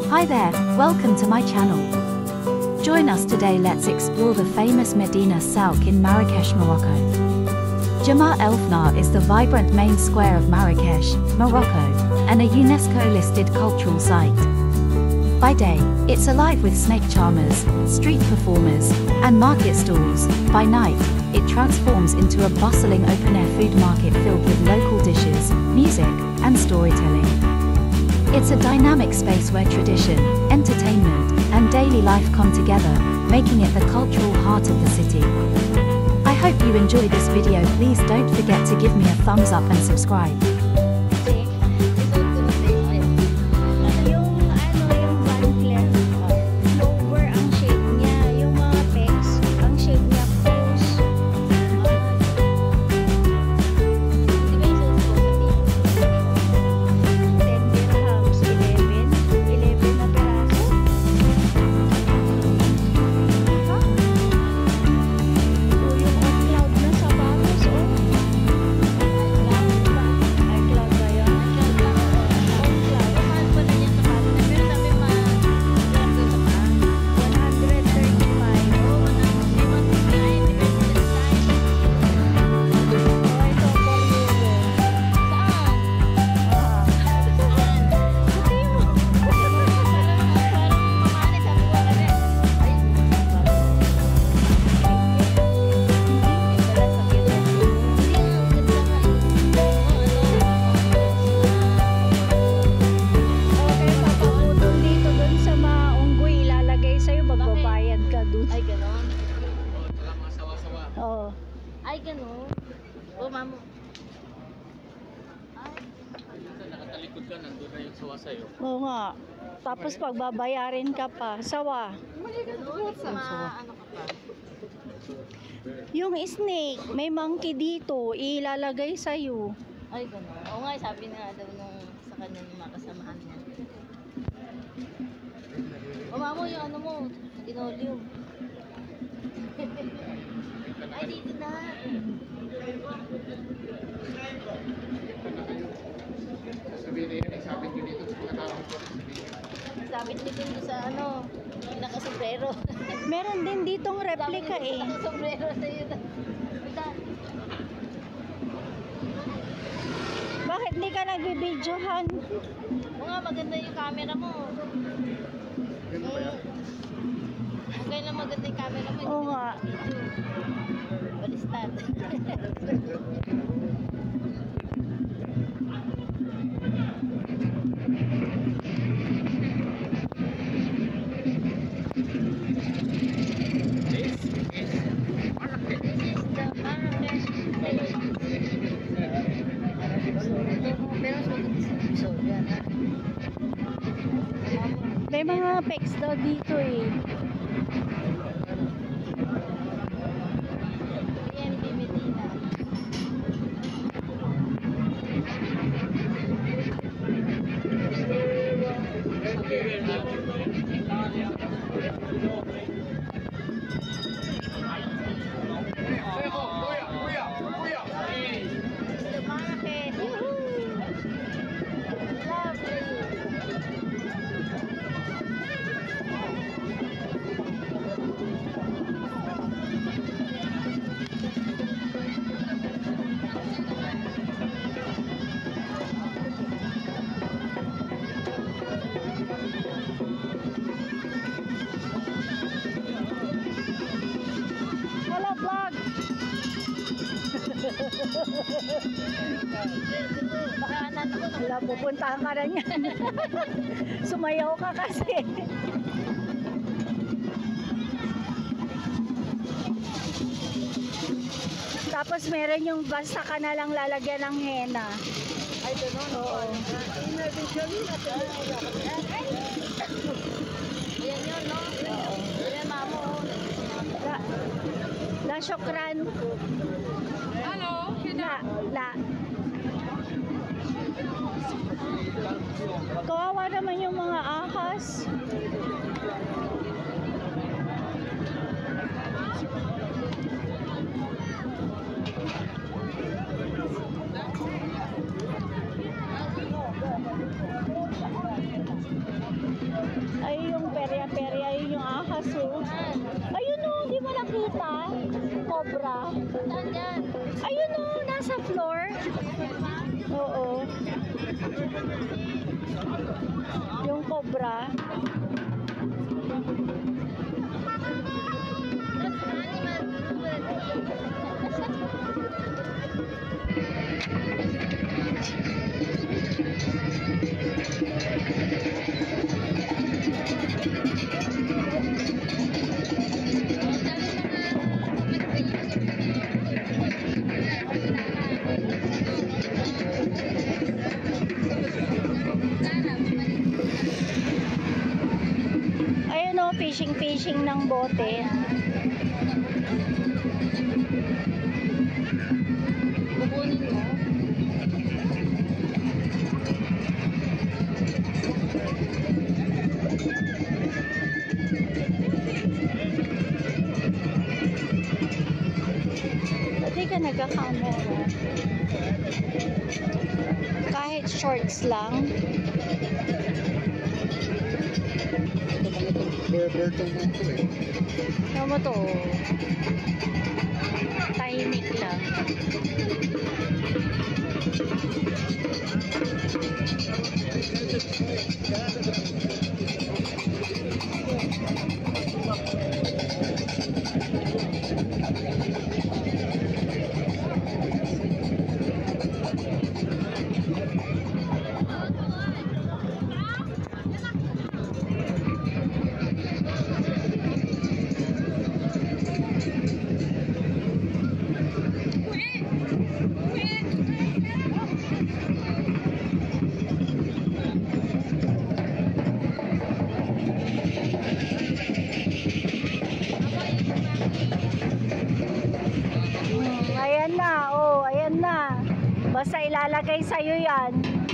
Hi there, welcome to my channel. Join us today, let's explore the famous Medina Souk in Marrakesh, Morocco. Jemaa El Fna is the vibrant main square of Marrakesh, Morocco, and a UNESCO-listed cultural site. By day, it's alive with snake charmers, street performers, and market stalls. By night, it transforms into a bustling open-air food market filled with local dishes, music, and storytelling. It's a dynamic space where tradition, entertainment, and daily life come together, making it the cultural heart of the city. I hope you enjoy this video. Please don't forget to give me a thumbs up and subscribe. Oo. Ay, gano'n. O, mamo. Ay. Nakatalikod ka, nandun na yung sawa sa'yo. Oo nga. Tapos pagbabayarin ka pa. Sawa. Gano'n? Ano ka pa? Yung snake, may monkey dito. Ilalagay sa'yo. Ay, gano'n. Oo nga, sabi na daw nung sa kanya yung mga kasamahan niya. O, mamo, yung ano mo, linoleum. Ay, dito na. Sabihin na yun, isabit nyo dito sa mga tao. Sabit nito sa ano, pinaka-sombrero. Meron din ditong replica eh. Pinaka-sombrero sa yun. Bakit di ka nagbibidyohan? Oo nga, maganda yung camera mo. Okay lang, maganda yung camera mo. Oo nga. Balistad. May mga pecs daw dito eh. PMD Medina. Wala vlog. Baka natakot ako. Wala, pupuntahan ka na niyan. Sumayaw ka kasi. Tapos meron yung basta ka na lang lalagyan ng henna. Ay, gano'n. Oo. Ayan yun, no? Ayan, mamo. La syokran. Hello? La. Kawawa naman yung mga ahas. Oo. Yung cobra. Ayun o, fishing ng bote. Kukunin mo. Pati ka nagka-camera. Kahit shorts lang. Bertong mo ito eh. Ano mo to? Tahimik lang. Ayan na, oh, ayan na. Basta ilalagay sa'yo yan,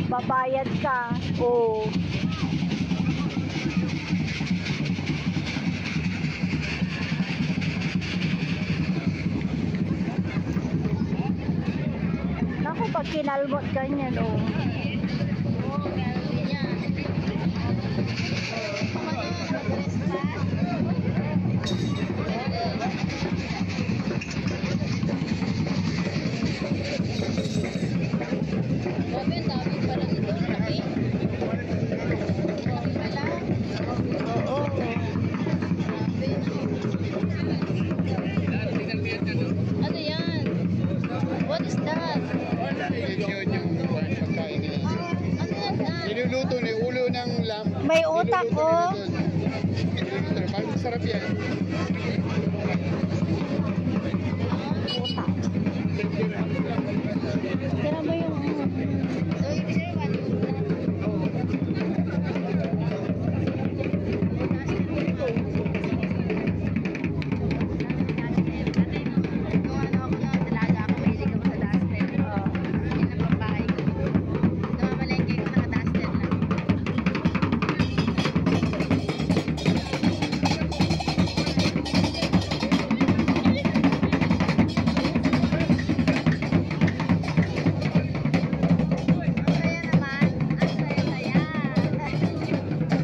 babayad ka. Oh. Naku, pag kinalmot ganyan, oh. Oo, meron din yan. Dress pa. Grabe, ang dami pala nito. Laki. Grabe pala. Oo. Grabe. Ano yan? What is that? Yun yung pagkain nila. Ano yan? Niluluto na yung ulo ng lamb. May utak, oh. Parang sarap yan. Tira mo yung... So, ibig sabihin,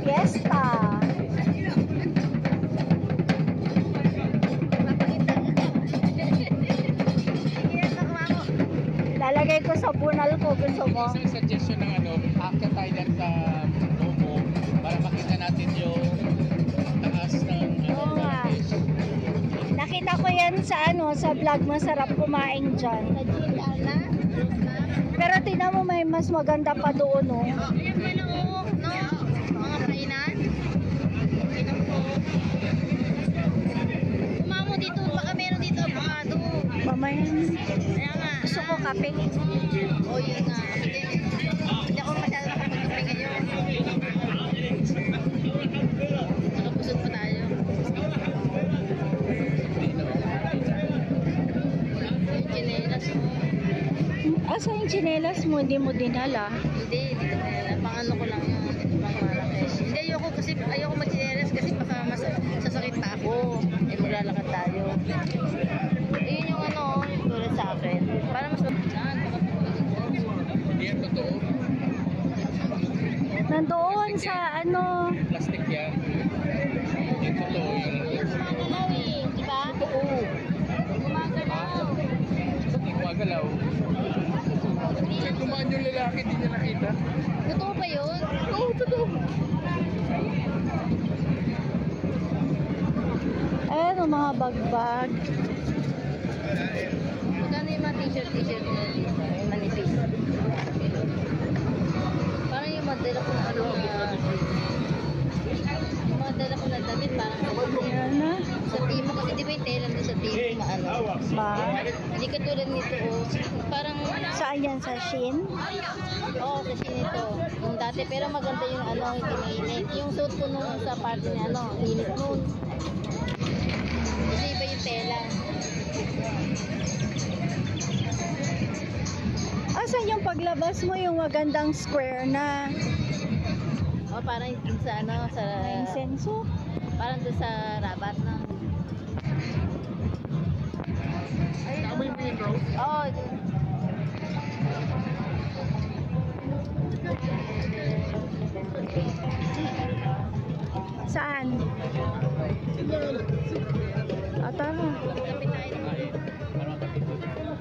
Fiesta. Lalagay ko sa bunal ko, gusto mo? Isang suggestion ng akit tayo dyan sa Momo para makita natin yung taas ng Oo nga. Nakita ko yan sa sa vlog, masarap kumain dyan. Pero tingnan mo, may mas maganda pa doon, no? ayan mo lang, no? Mga kainan. Inom ko. Umamo dito, baka meron dito avocado. Mamaya. Kaya nga. Gusto ko kape. Oh, yun nga. Hindi ako masyado nakapagkape ngayon. Nakapusog pa tayo. Yung chinelas mo. Asa yung tsinelas mo? Hindi mo dinala. Hindi ko nila. Pang ko lang yun. Pang Marrakesh. Hindi, ayoko mag-chinelas kasi baka sasakit pa ako. Eh, maglalakad tayo. Yun yung yung tulad sa akin. Para mas mabutan. Hindi yan totoo. Nandoon sa Plastic yan. Hindi totoo yun. Gumagalaw eh. Diba? Oo. Gumagalaw. Hindi gumagalaw. Kasi gumaan yung akin, hindi niya nakita. Totoo ba yun? Oo, totoo. Ayan ang mga bagbag. Magkano yung mga t-shirt nila dito? Yung manipis. Parang yung model ako na ano na... Yung model ako na damit, parang... Ayan na. Sa timo, kasi di ba yung tela doon sa timo maano? Ba? Hindi katulad nito, oh. Parang... Saan yan? Sa Shein? Oo, sa sinito. Yung dati, pero maganda yung ano, hindi mainit. Yung suit ko nung sa party na ano, init nun. Kasi iba yung tela. Asan yung paglabas mo yung magandang square na Oh, parang yung sa ano, sa... insenso? Parang doon sa Rabat na. Naamoy mo yung rose? Oo, Saan? Ah, tara. kapit tayo naman.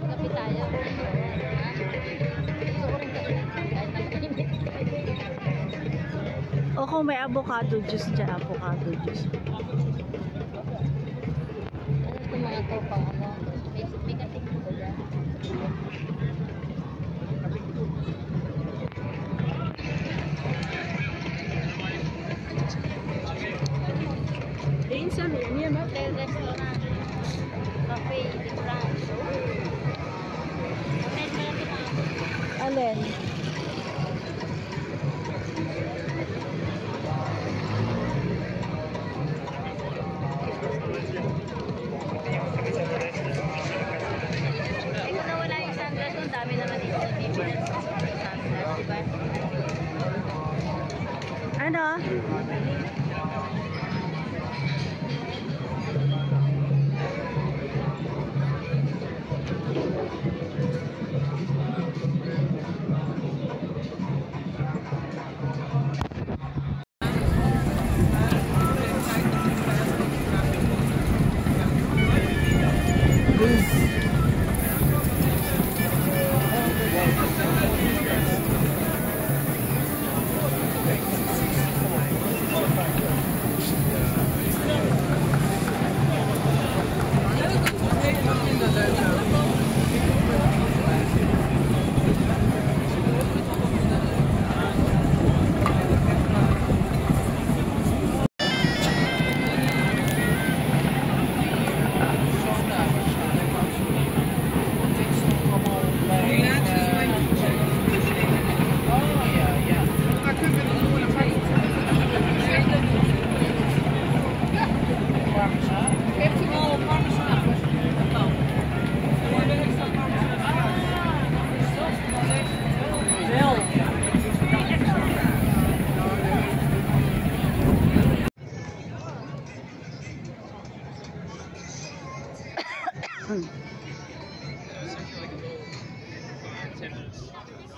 Kapit tayo. Ha? Gusto ko rin kapit. Kahit na mainit. O kung may avocado juice dyan, avocado juice. Ano itong mga to pang ano? May katik ko dyan. Hotel, restaurant, cafe, di France. Hotel pala ito mga. Alin? Eh, kung nawala yung sunglass, ang dami naman dito sa Pilipinas. Sunglass, di ba? Ano?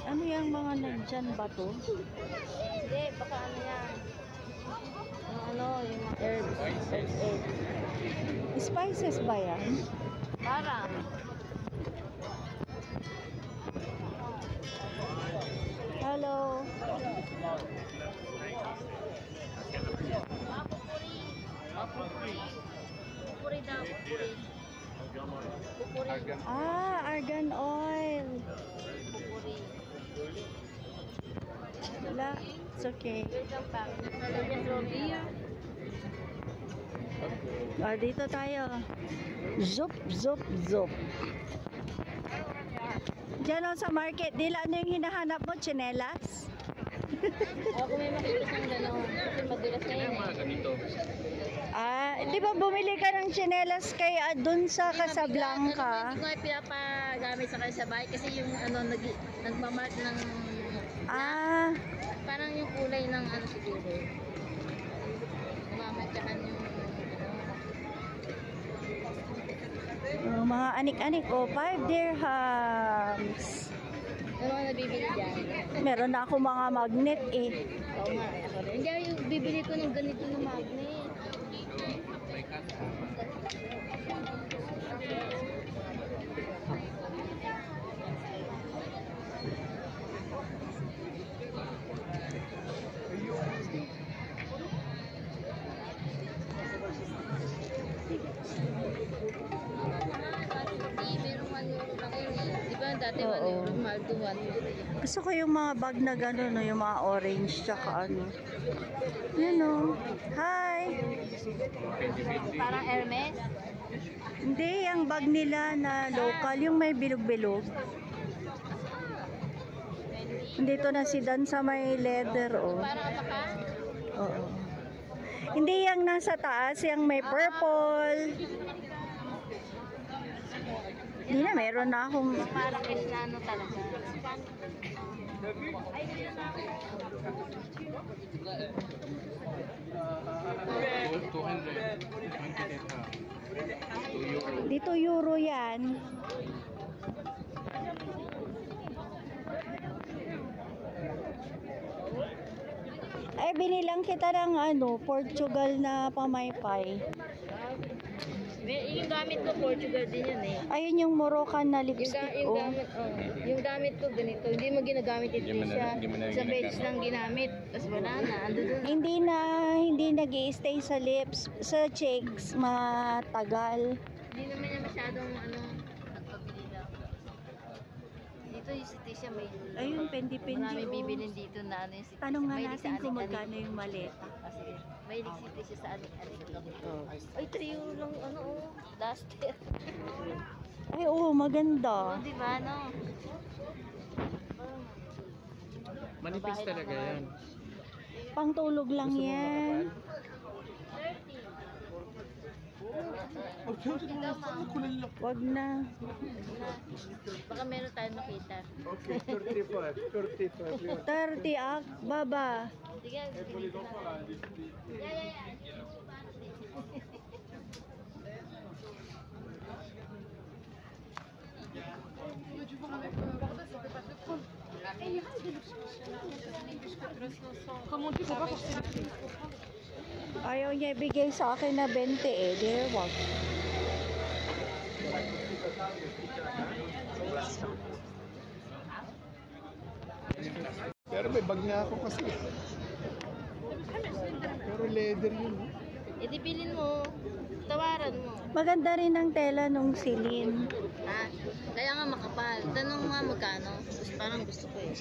Ano yung mga nandyan ba to? Hindi, baka ano yan. Yung ano, yung mga herbs. Herbs. Spices ba yan? Parang. Hello? Pupuri daw, pupuri. Pupuri. Ah, argan oil. Pupuri. Wala. It's okay. Wait lang pa. Nalagyan Robia. Ah, dito tayo. Zup, zup, zup. Diyan o sa market, dila ano yung hinahanap mo? Chinelas? O, kung may makita siyang gano'n. Kasi madulas na yun eh. Ganito. Ah, di ba bumili ka ng chinelas kay dun sa Casablanca? Hindi ko ay pinapagamit sa kayo sa bahay kasi yung ano, nagmamark ng Ah, parang yung kulay ng ano siguro. Namamantsakan yung mga anik-anik. Oh, 5 dirhams. ano ang nabibili dyan. Meron na ako mga magnet eh. Oo nga, ako rin. Hindi yung bibili ko ng ganito na magnet. Oo. Mahal to 150. Gusto ko yung mga bag na gano'n, no? Yung mga orange, tsaka ano. Yan o. Hi! Parang Hermes. Hindi, ang bag nila na local, yung may bilog-bilog. Dito na si Dan sa may leather, oh. Parang apaka. Oo. Hindi yung nasa taas, yung may purple. Hindi na, meron na akong... Marrakesh na ano talaga. Dito euro yan. Ay, binilang kita ng ano, Portugal na pamaypay. Yung gamit ko, Portugal din yun eh. Ayun yung Moroccan na Yung, lipstick, yung oh. gamit, yung gamit ko ganito, hindi mo ginagamit ito siya. Sa beach lang ginamit. Tapos wala na, ando doon. Hindi nag-i-stay sa lips. Sa cheeks, matagal. Hindi naman niya masyadong nagpabili lang. Dito yung si Tisha may... Ayun, pendi-pendi, Maraming oh. bibilin dito na ano yung si Tisha. Tanong nga Mahilig natin sa kung anik-anik. magkano yung maleta. Kasi mahilig si Tisha sa anik-anik. Ay, 3 euro lang, duster. Ay, oo, maganda. Di ba, no? Manipis talaga yan. Pangtulog lang yan. 30. Wag na. Baka meron tayong makita. Okay, 35. 30 baba. Sige, sige. Yeah. Ayaw niya ibigay sa akin na 20 eh. Di wag. Pero may bag na ako kasi. Pero leather yun. E di bilhin mo. Tawaran mo. Maganda rin ang tela nung silin. Ha? Kaya nga makapal. Tanong nga magkano. Parang gusto ko eh.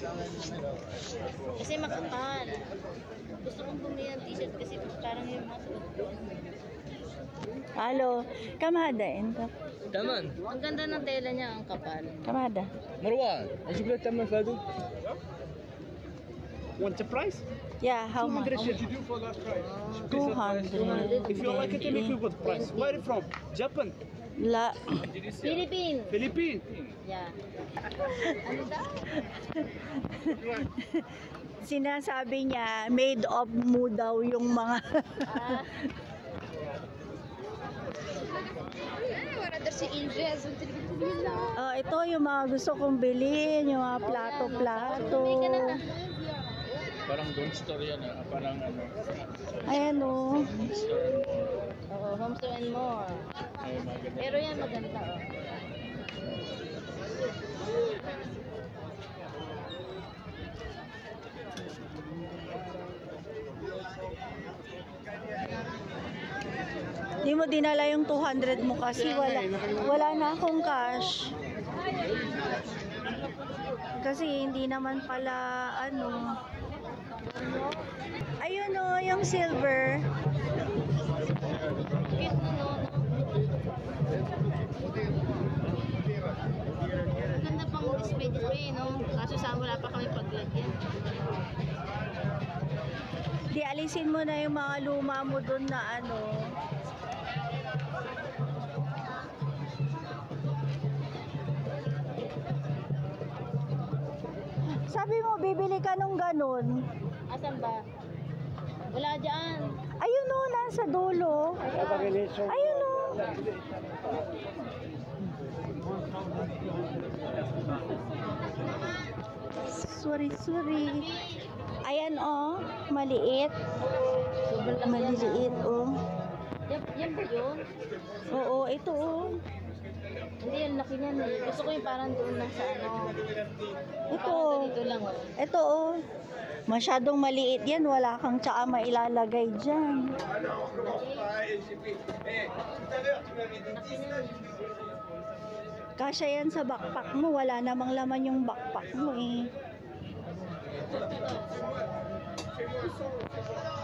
Kasi makapal. Gusto kong bumili ng t-shirt kasi parang yung mga suot ko. Halo, kamada enta. Taman. Ang ganda ng tela niya, ang kapal. Kamada. Marwan, اجيب لك تمن فادو. Want the price? Yeah, how much? 200 should you do for that price? 200. If you like it, tell me what price. Where are you from? Japan? La. Philippine! Philippines? Yeah. Ano daw? Sinasabi niya, made of mo daw yung mga... Ito yung mga gusto kong bilhin, yung mga plato-plato. Bumili ka na. Parang don't store yan ah. Parang ano. Ayan o. Store. Oo, home store and more. Ay, maganda. Pero yan maganda oh. Di mo dinala yung 200 mo kasi wala na akong cash. Kasi hindi naman pala ano. Ayun o, yung silver. Cute na no. Ganda pang display, no? Kaso saan wala pa kami paglagyan. Di alisin mo na yung mga luma mo dun na ano. Sabi mo, bibili ka nung ganun. Asan ba? Wala dyan. Ayun o, nasa dulo. Ayun o. Sorry. Ayan o, maliit. Sobrang laki Maliliit o. Yan ba yun? Oo, ito o. Hindi, yung laki niyan eh. Gusto ko yung parang doon lang sa ano. Ito. Parang dito lang oh. Ito o. Masyadong maliit yan. Wala kang tsaka mailalagay dyan. Laki niyan. Kasya yan sa backpack mo. Wala namang laman yung backpack mo eh.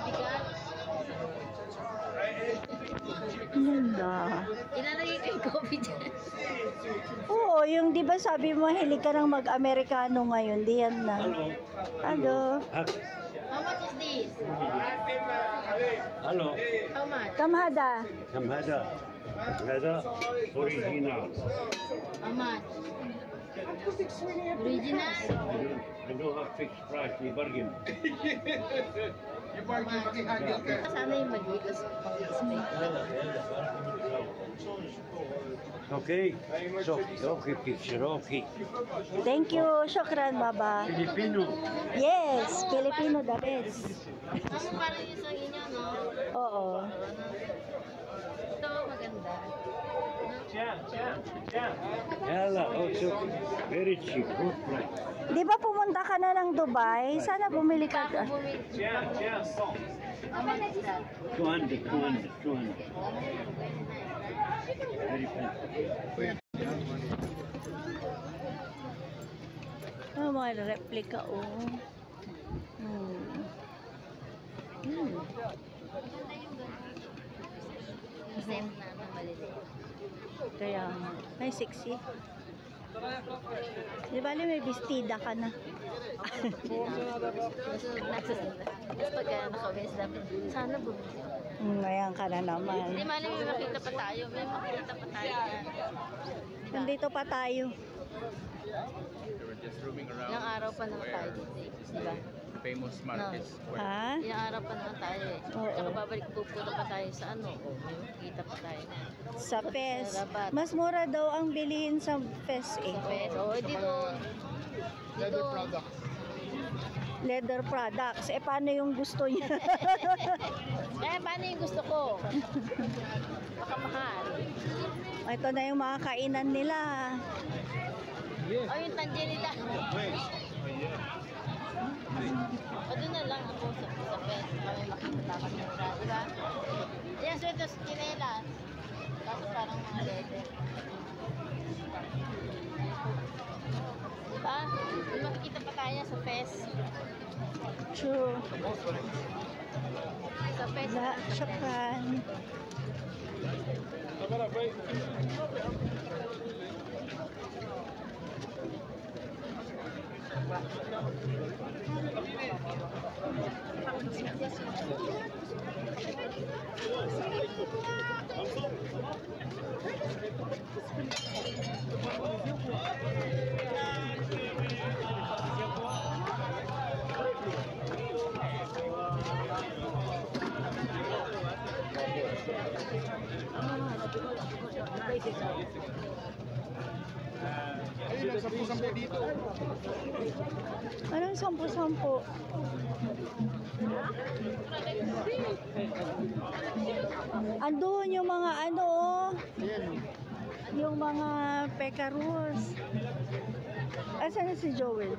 Bigat. Ganda. Ilalagay ko yung coffee dyan. Oo, yung di ba sabi mo hilig ka ng mag-Amerikano ngayon, di yan na. Hello. How much is this? Hello, How much? Kamhada. Kamhada. Kamhada original. How much? Original? I don't have fixed price, we bargain. Sana yung maliit. Okay, so, okay picture, okay. Thank you. Syukran, baba. Filipino. Yes, Filipino the best. Ano parang yung sa inyo, no? Oo. Ito, maganda. Yalla, also very cheap, good price. Di ba pumunta ka na ng Dubai? Sana bumili ka. Ako bumili. How much is that? 200. Very fancy. Oh, mga replica, oh. Set na ng maliliit. Kaya nga. Ay, sexy. Di ba may bestida ka na? Nasunod na. Tapos pagka nakawins dapat, sana bumili. Ngayon ka na Hindi naman. mali may makita pa tayo. May makita pa tayo yan. Nandito pa tayo. Just roaming around. Ilang araw pa naman tayo dito eh. Diba? Famous markets. Ha? Ilang araw pa naman tayo eh. Oo. Tsaka babalik pupunta pa tayo sa ano. May makikita pa tayo. Sa PES. Rabat. Mas mura daw ang bilihin sa PES eh. Sa peso. O dito. Dito. Leather products. Eh, paano yung gusto niya? Eh, paano yung gusto ko? Baka mahal. Ito na yung mga kainan nila. O yung tanje nila. O doon na lang ako sa peso. Kami makikita dapat mura. Diba? Yan, sweater sa chinelas. Tapos parang mga leather. Diba? May makikita pa tayo sa PES. True. Sa PES. La, syukran. Ayun, nagsampu-sampu dito. Anong 10-10? Andun yung mga ano, yung mga pekarus. Asan na si Joel?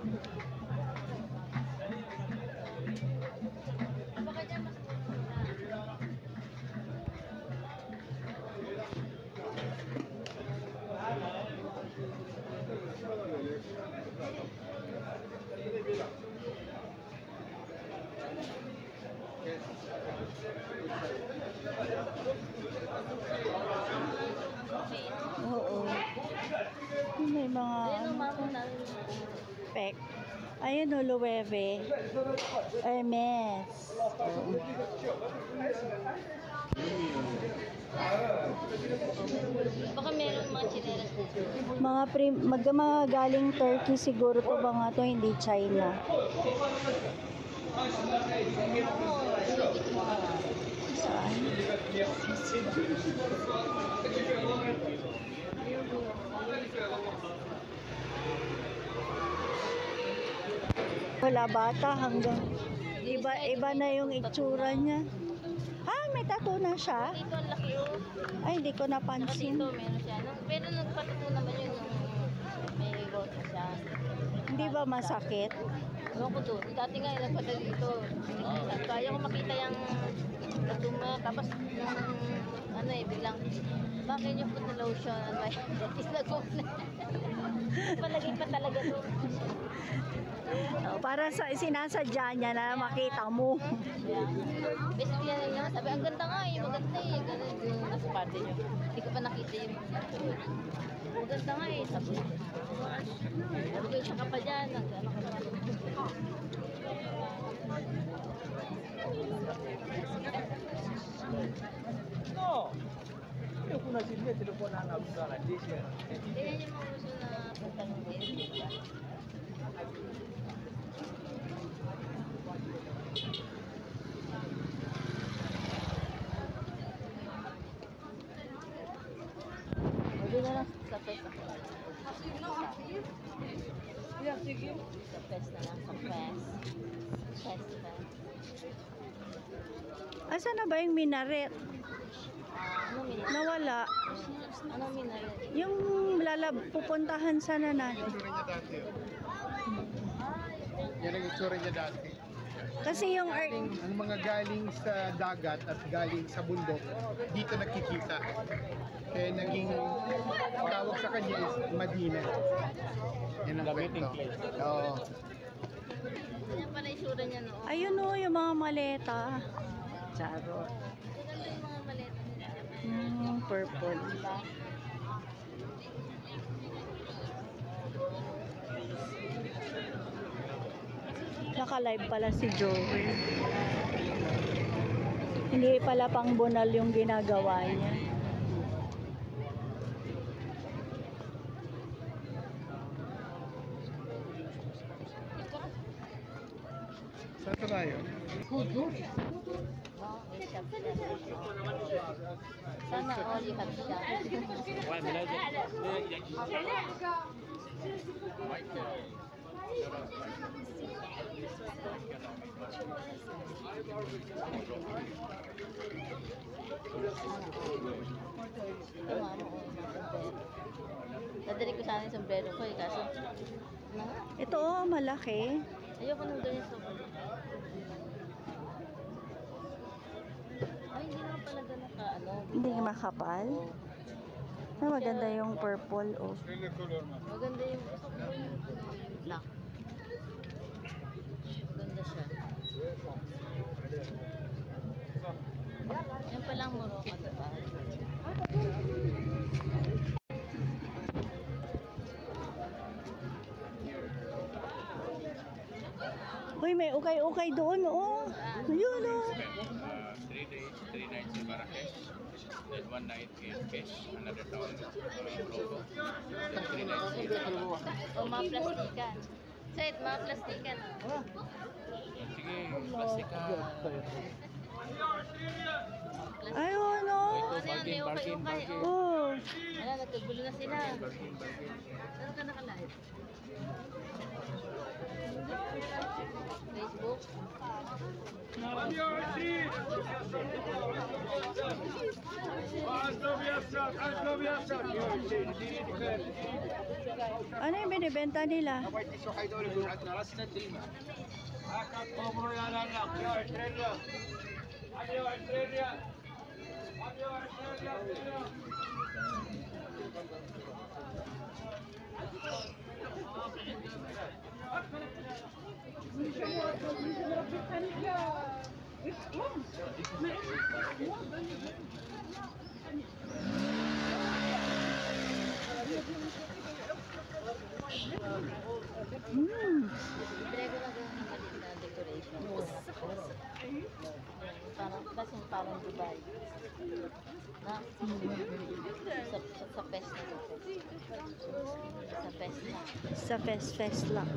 Oo. May mga pek. Ayun o, Loewe. Hermes. Baka meron mga chinelas dito. Mga galing Turkey siguro to mga to, hindi China. Saan? Wala bata hanggang iba na yung itsura niya. Ah, may tattoo na siya? Dito ang laki oh. Ay, hindi ko Saka napansin. dito meron siya. Pero nagpatato naman yun nung may goto siya. Hindi ba masakit? Ewan ko doon. Dati nga, nagpunta dito. Kaya ko makita yung natuma. Tapos, ano eh, biglang, bakit yung foot na lotion? Ano ba? Is nag-off na. Palagay pa talaga doon. Para sa sinasadya niya na makita mo. Yeah. Basically, ano nga, sabi, ang ganda nga eh, maganda eh. Ganun yung nasa party nyo. Hindi ko pa nakita yung maganda nga eh, sabi. Sabi ko, isa ka pa dyan. Ano ka naman. No. Io kuna silvia telefonana busana dice. Kaya yung mga gusto na pantalong din. Hindi na lang sa pes ako. Sa pes na lang, sa pes. Pes. Asan na ba yung minaret? Ano minaret? Nawala. Ano minaret? Yung pupuntahan sana natin. Yan ang itsura niya dati. Kasi yung Ang mga galing sa dagat at galing sa bundok, dito nakikita. Kaya naging tawag sa kanya is Madina. Yan ang kwento. Oo. Ganyan pala yung sura niya noon. ayun o, yung mga maleta. Charot. Ganyan yung mga maleta nila. Purple. Diba? Naka-live pala si Joey. Hindi pala pang bunal yung ginagawa niya. Saan tayo? Sana all you have shot. Dadali ko sana yung sombrero ko eh, kaso Ito oh, malaki. ayoko nang ganyan sombrero. Ay, hindi naman pala ganun ka, ano. Hindi makapal. Ay, maganda yung purple oh. Maganda yung black. Maganda siya. Yan palang Morocco, diba? Uy, may ukay-ukay doon oh. Ayun oh. 3 days, 3 nights in Marrakesh. Then 1 night in Kesh, another town, Morocco. Then 3 nights in O mga plastikan. Sait, mga plastikan. Sige, plastic ka. Ayun oh. Ano yan, may ukay-ukay. Oh. Ano, nagkagulo na sila. Saan ka naka-live? Facebook? Ano yung binibenta nila? Pinag ko na doon ng maliit na decoration. Parang Dubai. Na? Sa fest na to. Sa fest na. Sa fest lang.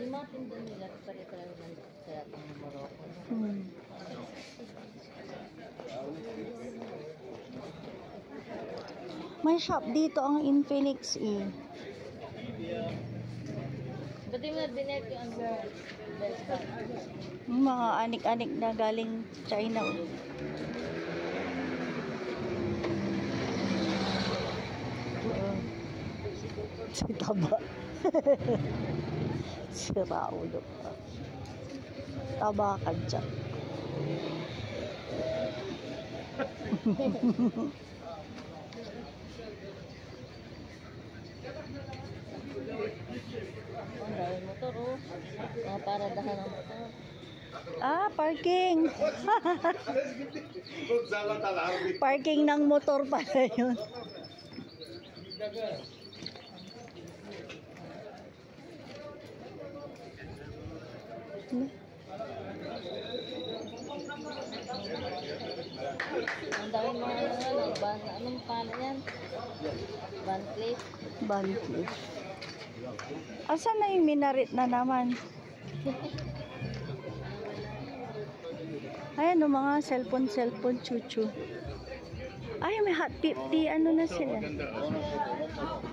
Yung mga tinda nila, pare-pareho lang sa lahat ng Morocco. May shop dito ang Infinix eh. Ba't Pati mo na binet yung ano. Best buy. Yung mga anik-anik na galing China. Oh. Si Taba. Si Raulo. Taba ka dyan. Ang dahil motor oh. Mga paradahan ng motor. Ah, parking. Parking ng motor pala yun. Ang dami mga ano, van, anong pala yan? Van clip. Bantli. Asan na yung minaret na naman? Ayan o, mga cellphone, chuchu. Ay, may hot 50. Ano na sila? Maganda.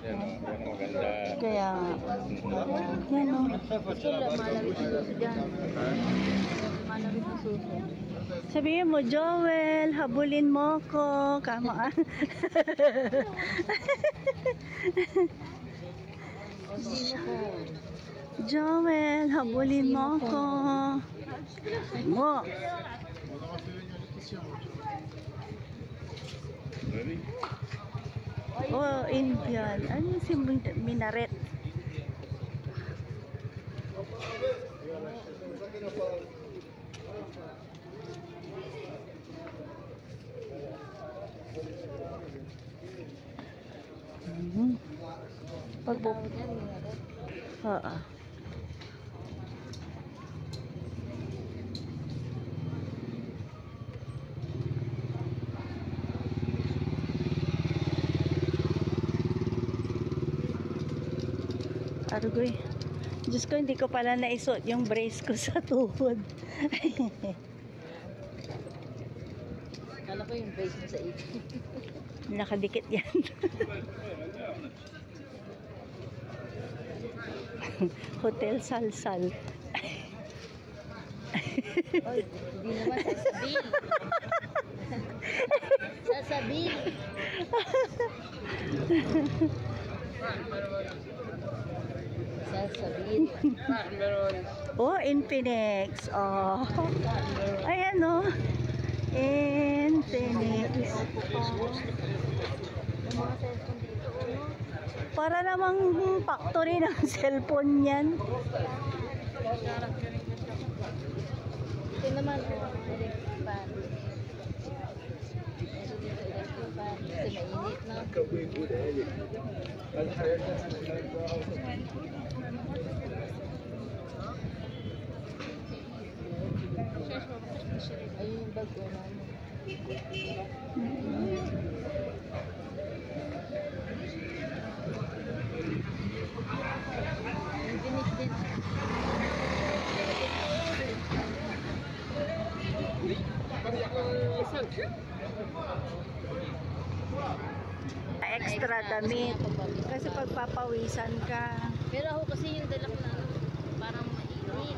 Yan, maganda. Kaya nga. Yan o. Sula, malawit ang suso dyan. Malawit ang suso. Sabihin mo, Joel, habulin mo ko. Kamaan. O sino ko? Joel, habulin mo ko. Mo. Ready? Oh, Indian. Ano si minaret? Pagbo. Oo. Arugoy. Diyos ko, hindi ko pala naisuot yung brace ko sa tuhod. Kala ko yung base mo sa ito. Nakadikit yan. Hotel Salsal. Oy, hindi naman sasabihin. Sasabihin. Sasabihin. Oh, Infinix. Oh. Ayan oh. Infinix. Para namang factory ng cellphone yan. Ito naman, oh, electric fan. Ito dito, electric fan. Kasi mainit na. Ayun yung bag ko na. Infinix din. Extra damit. Kasi pagpapawisan ka. Pero ako kasi yung dala ko na ano, parang mainit.